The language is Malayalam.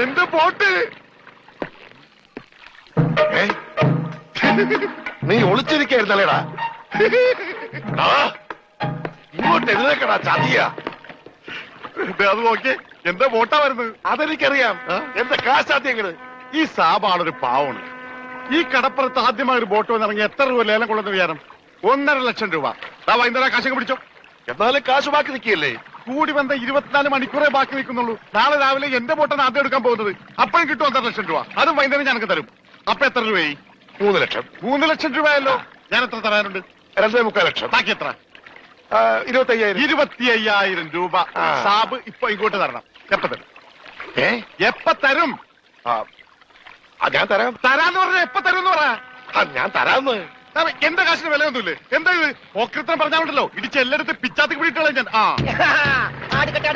എന്റെ ബോട്ട്. നീ ഒളിച്ചിരിക്കായിരുന്നല്ലേടാ? ഇങ്ങോട്ട് എഴുന്നേക്കടാ ചതിയ. അത് നോക്കി എന്റെ ബോട്ടാ വരുന്നത്. അതെനിക്കറിയാം. എന്റെ കാശാദ്യങ്ങള്. ഈ സാബാണൊരു പാവണ്. ഈ കടപ്പുറത്ത് ആദ്യമായി ഒരു ബോട്ട് വന്നിറങ്ങി എത്ര രൂപ ലേലം കൊള്ളുന്ന വിചാരം? 1.5 ലക്ഷം രൂപ. വൈകുന്നേരം കാശൊക്കെ പിടിച്ചോ. എന്നാലും കാശ് ബാക്കി നിൽക്കിയല്ലേ? കൂടി വന്ന 24 മണിക്കൂറേ ബാക്കി നിൽക്കുന്നുള്ളൂ. നാളെ രാവിലെ എന്റെ ബോട്ടാണ് ആദ്യം എടുക്കാൻ പോകുന്നത്. അപ്പോഴും കിട്ടും 1.5 ലക്ഷം രൂപ. അതും വൈകുന്നേരം ഞങ്ങൾക്ക് തരും. അപ്പൊ എത്ര രൂപയായി? 3 ലക്ഷം. 3 ലക്ഷം രൂപയല്ലോ. ഞാൻ എത്ര തരാനുണ്ട്? 2.25 ലക്ഷം. ബാക്കി എത്ര? 25,000. 25,000 രൂപ സാബ് ഇപ്പൊ ഇങ്ങോട്ട് തരണം. എപ്പ തരും? എപ്പ തരും? ഞാൻ തരാം. തരാന്ന് പറഞ്ഞ എപ്പ തരും എന്ന് പറ. ഞാൻ തരാന്ന്. എന്റെ കാശിന് വിലയൊന്നുമില്ലേ? എന്താ ഇത്? ഓക്രിത്രം പറഞ്ഞാലുണ്ടല്ലോ ഇടിച്ച് എല്ലായിടത്തും പിച്ചാത്തി പിടിയിട്ടുള്ള ഞാൻ. അടുക്കട്ടെ